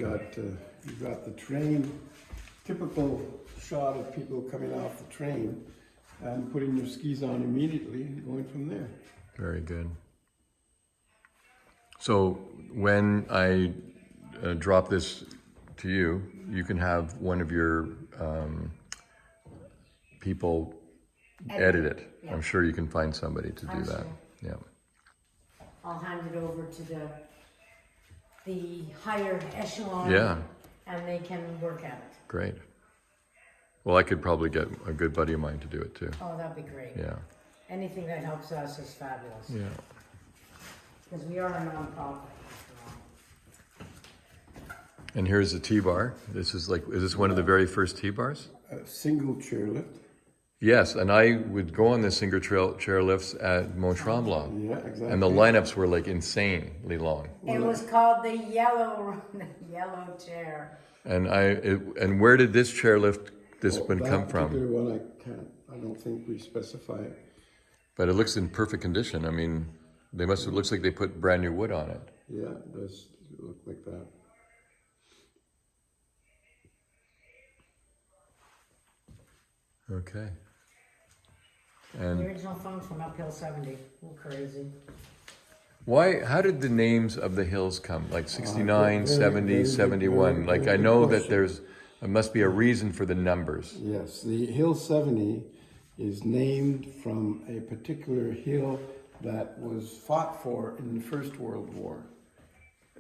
You've got the train, typical shot of people coming off the train and putting their skis on immediately and going from there. Very good. So when I drop this to you, you can have one of your people edit it. Yeah. I'm sure you can find somebody to do I'm that. sure. Yeah. I'll hand it over to the higher echelon. Yeah. And they can work at it. Great. Well, I could probably get a good buddy of mine to do it too. Oh, that'd be great. Yeah. Anything that helps us is fabulous. Yeah. Because we are a non-profit. And here's the T-bar. This is this one of the very first T-bars? A single chairlift. Yes, and I would go on the single chair lifts at Mont Tremblant. Yeah, exactly. And the lineups were like insanely long. It was called the yellow chair. And where did this chairlift, this one come That from? particular one, I don't think we specify it. But it looks in perfect condition. I mean, it looks like they put brand new wood on it. Yeah, it does look like that. Okay. The And original phone's from Uphill 70. Oh, crazy. how did the names of the hills come? Like 69, very, 70, very, 71? very, Like very I know good that there must be a reason for the numbers. Yes, the Hill 70 is named from a particular hill that was fought for in the First World War.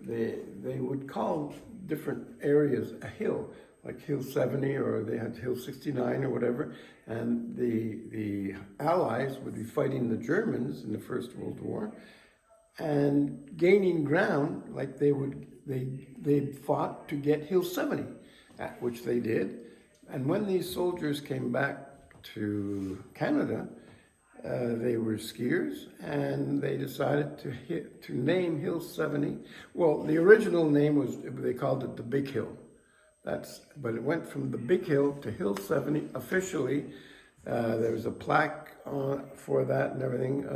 They would call different areas a hill, like Hill 70, or they had Hill 69 or whatever, and the Allies would be fighting the Germans in the First World War and gaining ground, like they fought to get Hill 70, which they did. And when these soldiers came back to Canada, they were skiers, and they decided to name Hill 70. Well, the original name was, they called it the Big Hill. But it went from the Big Hill to Hill 70 officially. There was a plaque for that and everything,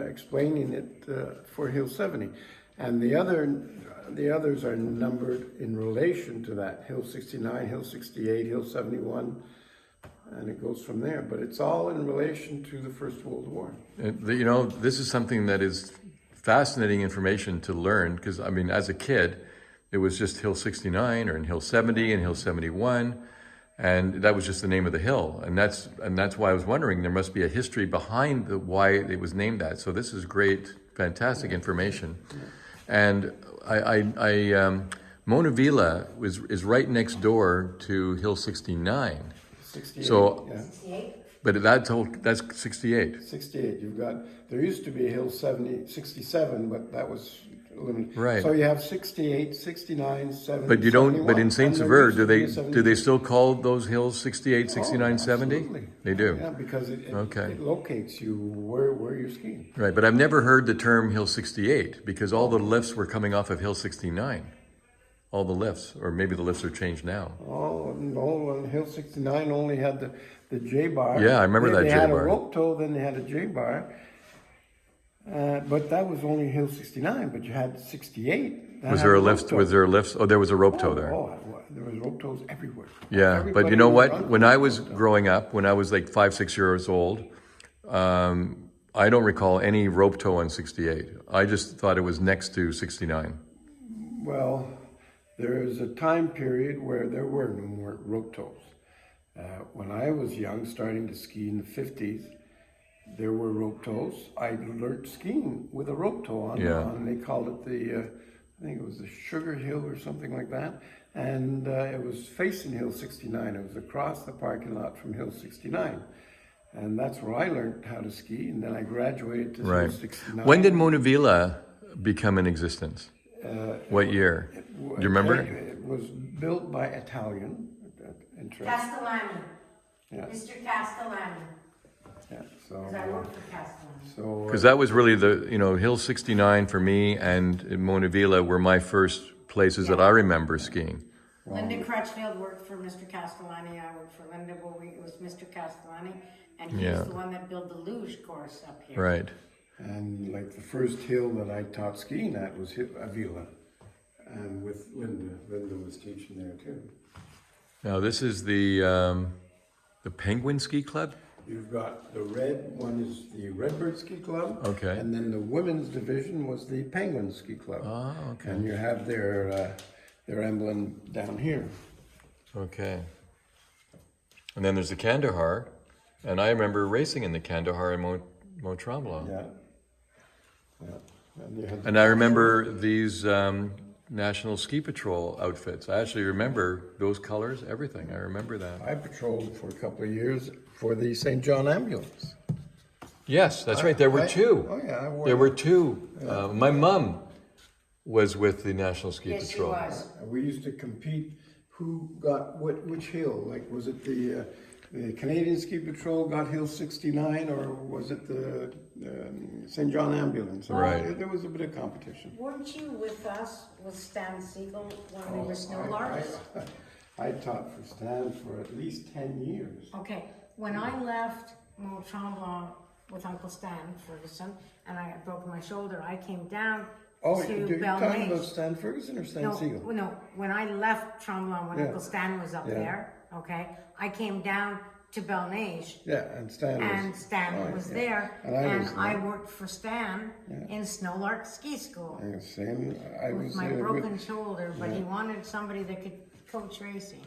explaining it for Hill 70. And the others are numbered in relation to that. Hill 69, Hill 68, Hill 71, and it goes from there. But it's all in relation to the First World War. This is something that is fascinating information to learn, because, I mean, as a kid, it was just Hill 69 or in Hill 70 and Hill 71, and that was just the name of the hill. And that's why I was wondering, there must be a history behind why it was named that. So this is great, fantastic information. And Mona Vila is right next door to Hill 69. 68, so, yeah. 68? But that's 68. 68, there used to be a Hill 67, but that was limited. Right. So you have 68, 69, 70, But you don't. 71, But in Saint and there Sever, used to be a do they still call those hills 68, 69, 70? Absolutely. They do. Yeah, because it Okay. locates you where you're skiing. Right, but I've never heard the term Hill 68 because all the lifts were coming off of Hill 69. All the lifts, or maybe the lifts are changed now. Oh, no, Hill 69 only had the J-bar. Yeah, I remember that They had a J-bar. rope toe, then they had a J-bar. But that was only Hill 69, but you had 68. that Was had there a rope lift? toe. Was there a lift? Oh, there was a rope toe there. Oh, there was rope toes everywhere. Yeah, but Everybody you know was what? running When I rope was toe. growing up, when I was like 5, 6 years old, I don't recall any rope toe on 68. I just thought it was next to 69. Well, there is a time period where there were no more rope toes. When I was young, starting to ski in the 50s, there were rope toes. I learned skiing with a rope toe on. Yeah. They called it I think it was the Sugar Hill or something like that. And it was facing Hill 69. It was across the parking lot from Hill 69. And that's where I learned how to ski. And then I graduated to Right. Hill 69. When did Mona Vila become in existence? What year? Do you remember? It was built by Italian. Interesting. Castellani. Yeah. Mr. Castellani. Yeah. Because I worked for Castellani. Because that was really Hill 69 for me and Mona Vila were my first places that I remember skiing. Linda Crutchfield worked for Mr. Castellani. I worked for Linda, but it was Mr. Castellani. And he's Yeah. the one that built the luge course up here. Right. And like the first hill that I taught skiing at was Avila. and with Linda. Linda was teaching there too. Now this is the Penguin Ski Club? You've got the red one is the Redbird Ski Club. Okay. And then the women's division was the Penguin Ski Club. Oh, okay. And you have their emblem down here. Okay. And then there's the Kandahar, and I remember racing in the Kandahar in Mont Tremblant. Yeah. And you had And I remember these National Ski Patrol outfits. I actually remember those colors, everything. I remember that. I patrolled for a couple of years for the St. John ambulance. Yes, that's right. There were two. Oh yeah, I wore There that. were two. My mom was with the National Ski Yes, she Patrol. was. We used to compete who got which hill. Like, was it the Canadian Ski Patrol got Hill 69, or was it the St. John ambulance? Right. There was a bit of competition. Weren't you with us, with Stan Siegel, when we were snow larks? I taught for Stan for at least 10 years. Okay, when I left Mont Tremblant with Uncle Stan Ferguson, and I had broken my shoulder, I came down Oh, to you're talking about Belmage. Stan Ferguson or Stan Siegel? No, when I left Tremblant, when Yeah. Uncle Stan was up Yeah. there, okay, I came down to Belmage, Yeah, and Stan was. and Stan oh, was yeah. there, And I was I there. worked for Stan in Snowlark Ski School Yeah, same. I with was my with- broken shoulder, but he wanted somebody that could coach racing.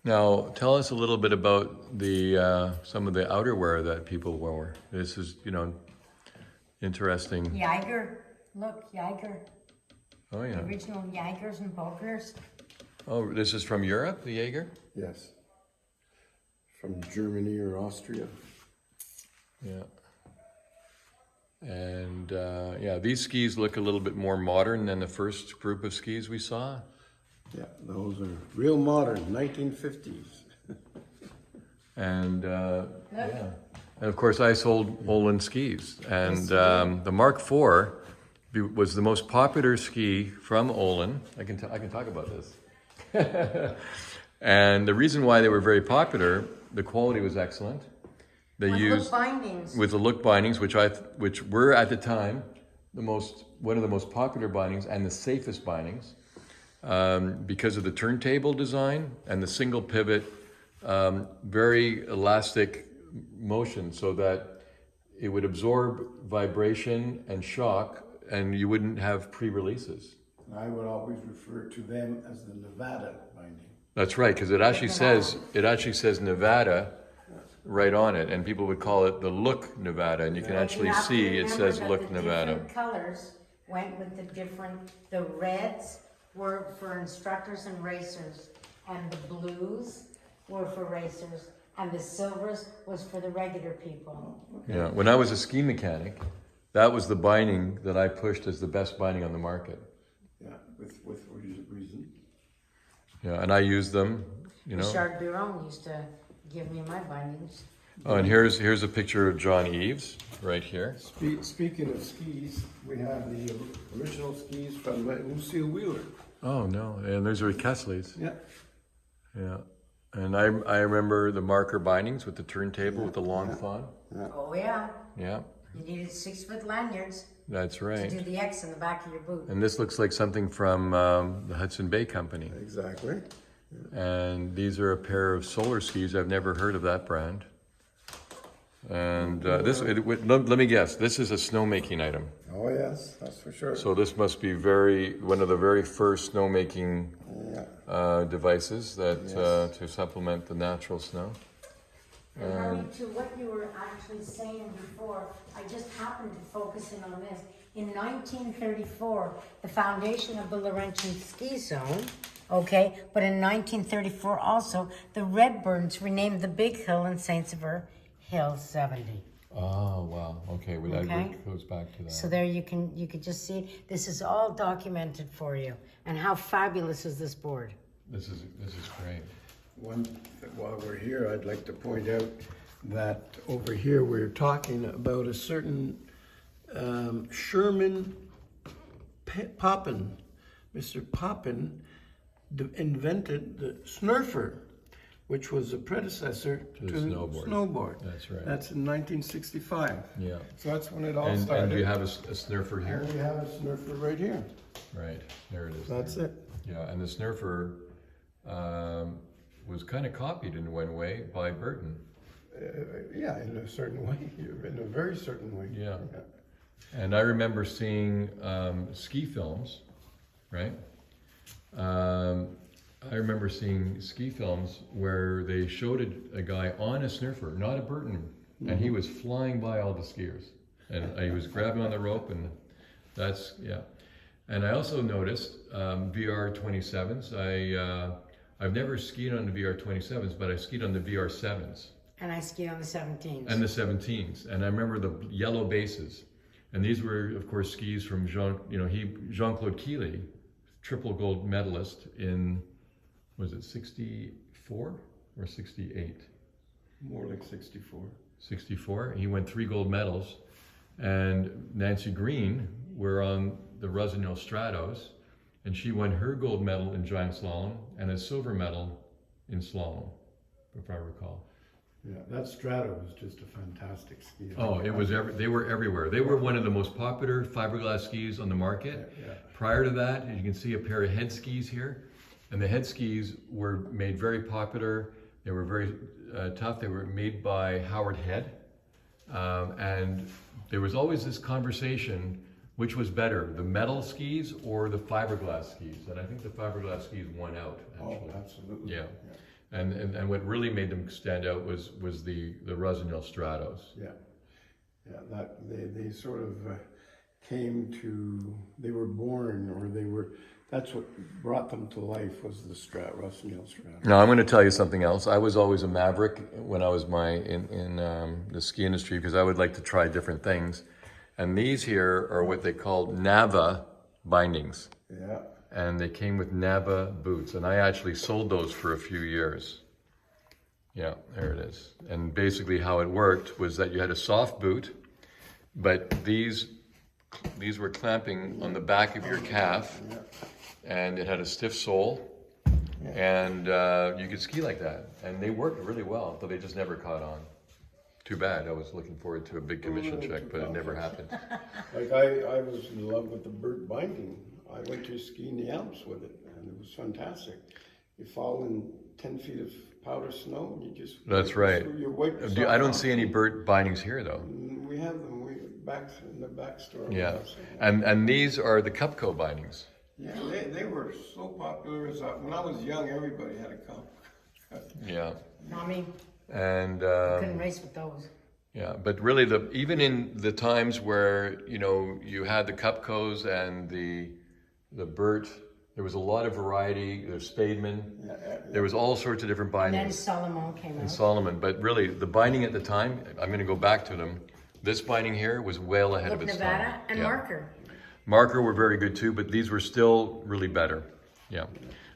Now, tell us a little bit about the some of the outerwear that people wore. This is, interesting. Jaeger, look, Jaeger, Oh, the yeah. original Jaegers and Bucklers. Oh, this is from Europe, the Jaeger? Yes. From Germany or Austria. Yeah. And these skis look a little bit more modern than the first group of skis we saw. Yeah, those are real modern, 1950s. And and of course I sold Olin skis, and the Mark IV was the most popular ski from Olin. I can talk about this. And the reason why they were very popular, the quality was excellent. They With used look bindings. with the look bindings, which were at the time one of the most popular bindings and the safest bindings, because of the turntable design and the single pivot, very elastic motion, so that it would absorb vibration and shock, and you wouldn't have pre-releases. I would always refer to them as the Nevada binding. That's right, because it actually says Nevada right on it, and people would call it the Look Nevada, and you can But actually you have to see it remember says that Look the Nevada. different colors went with the reds were for instructors and racers, and the blues were for racers, and the silvers was for the regular people. Yeah, when I was a ski mechanic, that was the binding that I pushed as the best binding on the market. Yeah, with reason. Yeah, and I used them, Richard Biron used to give me my bindings. Oh, and here's a picture of John Eves right here. Speaking of skis, we have the original skis from Lucille Wheeler. Oh no, and there's Rick Kessley's. Yeah. Yeah, and I remember the marker bindings with the turntable with the long thon. Oh yeah, Yeah, you needed 6-foot lanyards that's to right. do the X in the back of your boot. And this looks like something from the Hudson Bay Company. Exactly. And these are a pair of solar skis. I've never heard of that brand. And let me guess, this is a snowmaking item. Oh yes, that's for sure. So this must be one of the very first snowmaking devices that to supplement the natural snow. And Harry, to what you were actually saying before, I just happened to focus in on this. In 1934, the foundation of the Laurentian ski zone, okay, but in 1934 also, the Redbirds renamed the big hill in Saint Sever Hill 70. Oh wow! Okay, well, Okay. that goes back to that. So there you could just see, this is all documented for you. And how fabulous is this board? This is great. While we're here, I'd like to point out that over here we're talking about a certain Sherman Poppin. Mr. Poppin invented the snurfer, which was a predecessor to the snowboard. That's right. That's in 1965. Yeah. So that's when it all And started. do you have a snurfer here? And we have a snurfer right here. Right, there it is. That's there. it. Yeah, and the Snurfer was kind of copied in one way by Burton. Yeah, in a certain way, in a very certain way. Yeah. And I remember seeing ski films, right? I remember seeing ski films where they showed a guy on a Snurfer, not a Burton, and he was flying by all the skiers. And he was grabbing on the rope, and that's, yeah. And I also noticed VR27s. I've never skied on the VR27s, but I skied on the VR7s. And I ski on the 17s. And the 17s. And I remember the yellow bases. And these were, of course, skis from Jean-Claude Keely, triple gold medalist in, was it 64 or 68? More like 64. 64. He won 3 gold medals. And Nancy Green were on the Rossignol Stratos, and she won her gold medal in giant slalom and a silver medal in slalom, if I recall. Yeah, that Strato was just a fantastic ski. Oh, it was they were everywhere. They were one of the most popular fiberglass skis on the market. Yeah. Prior to that, you can see a pair of head skis here, and the head skis were made very popular. They were very tough. They were made by Howard Head, and there was always this conversation: which was better, the metal skis or the fiberglass skis? And I think the fiberglass skis won out. Actually. Oh, absolutely. Yeah. And what really made them stand out was the Rossignol Stratos. Yeah, yeah. That they sort of they were born, or that's what brought them to life, was the Rossignol Strato. Now I'm going to tell you something else. I was always a maverick when I was in the ski industry, because I would like to try different things. And these here are what they called Nava Bindings. Yeah. And they came with Nava boots, and I actually sold those for a few years. Yeah, there it is. And basically how it worked was that you had a soft boot, but these were clamping on the back of your calf, and it had a stiff sole, and you could ski like that. And they worked really well, though they just never caught on. Too bad. I was looking forward to a big commission check, but it never happened. Like I was in love with the Burt binding. I went to ski in the Alps with it, and it was fantastic. You fall in 10 feet of powder snow, and you just... That's right. I don't see any Burt bindings here, though. We have them. In the back store. Yeah, and these are the Cupco bindings. Yeah, they were so popular. When I was young, everybody had a Cup. Yeah. I mean, and couldn't race with those. Yeah, but really, even in the times where you had the Cupcos and the Burt, there was a lot of variety. There's Spademan. There was all sorts of different bindings. And then Solomon came out. And Solomon, but really, the binding at the time, I'm going to go back to them. This binding here was well ahead of its time. Nevada and Marker. Marker were very good too, but these were still really better. Yeah.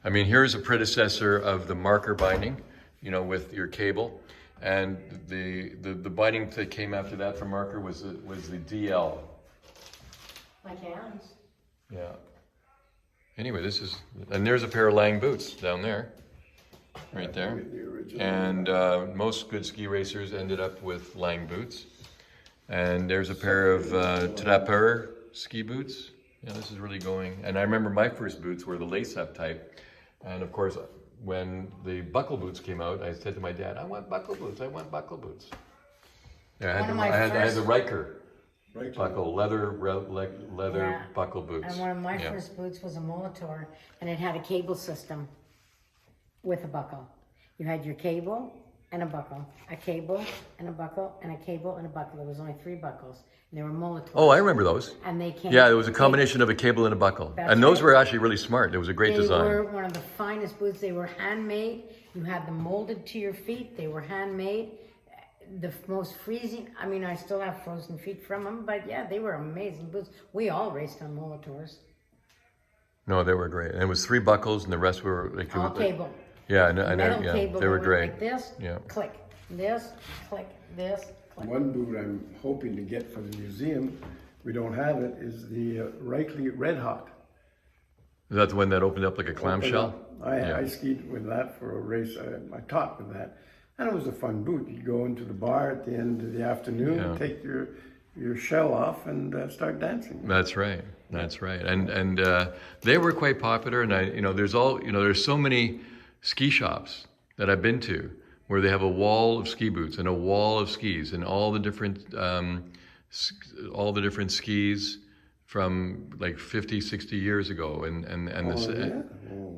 I mean, here's a predecessor of the Marker binding, with your cable. And the binding that came after that from Marker was the DL. Like hands. Yeah. Anyway, and there's a pair of Lang boots down there, right there. And most good ski racers ended up with Lang boots. And there's a pair of Trapper ski boots. Yeah, this is really going. And I remember my first boots were the lace-up type. And of course, when the buckle boots came out, I said to my dad, I want buckle boots. Yeah, I had the Riker buckle, leather buckle boots. And one of my first boots was a Molitor, and it had a cable system with a buckle. You had your cable and a buckle, a cable and a buckle, and a cable and a buckle. There was only 3 buckles, and they were Molotors. Oh, I remember those. And they came. Yeah, it was a combination of a cable and a buckle. And those were actually really smart. It was a great design. They were one of the finest boots. They were handmade. You had them molded to your feet. They were handmade. The most freezing, I mean, I still have frozen feet from them, but yeah, they were amazing boots. We all raced on Molotors. No, they were great. And it was 3 buckles, and the rest were like All cable. Yeah, I know. Metal cable. They were great. Like this, click, this, click, this, click. One boot I'm hoping to get for the museum, we don't have it, is the Reichley Red Hot. Is that the one that opened up like a clamshell? I skied with that for a race. I taught with that. And it was a fun boot. You go into the bar at the end of the afternoon, take your your shell off and start dancing. That's right. That's right. And they were quite popular. And there's so many ski shops that I've been to where they have a wall of ski boots and a wall of skis and all the different skis from like 50, 60 years ago.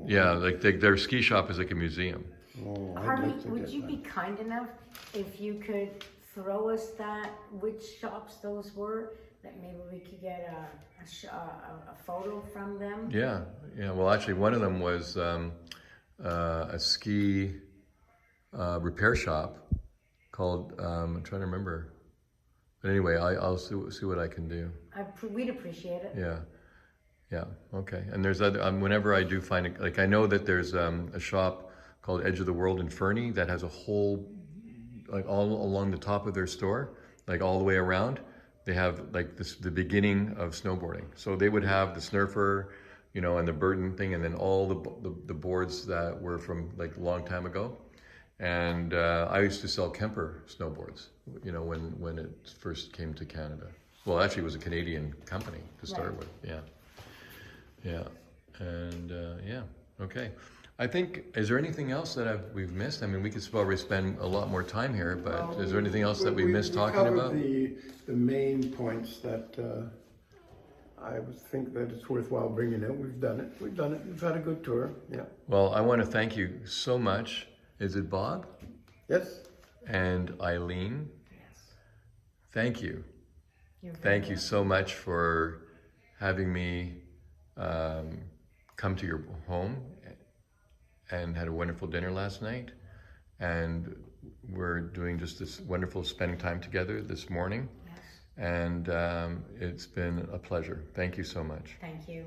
Like their ski shop is like a museum. Oh, I'd Harvey, like to would get you that. be kind enough if you could throw us which shops those were, that maybe we could get a photo from them? Yeah. Well, actually, one of them was a ski repair shop called, I'm trying to remember. But anyway, I'll see what I can do. We'd appreciate it. Yeah, okay. And there's other, whenever I do find it, like I know that there's a shop called Edge of the World in Fernie that has a whole, like all along the top of their store, like all the way around, they have like the beginning of snowboarding. So they would have the Snurfer, and the Burton thing, and then all the boards that were from like a long time ago. And I used to sell Kemper snowboards, when it first came to Canada. Well, actually, it was a Canadian company to start with. Yeah. And okay. I think, is there anything else that we've missed? I mean, we could probably spend a lot more time here, but is there anything else that we missed talking about? The main points that I would think that it's worthwhile bringing in. We've done it. We've had a good tour. Yeah. Well, I want to thank you so much. Is it Bob? Yes. And Eileen? Yes. Thank you. You're very Thank you so much for having me come to your home, and had a wonderful dinner last night. And we're doing just this wonderful spending time together this morning. Yes. And it's been a pleasure. Thank you so much. Thank you.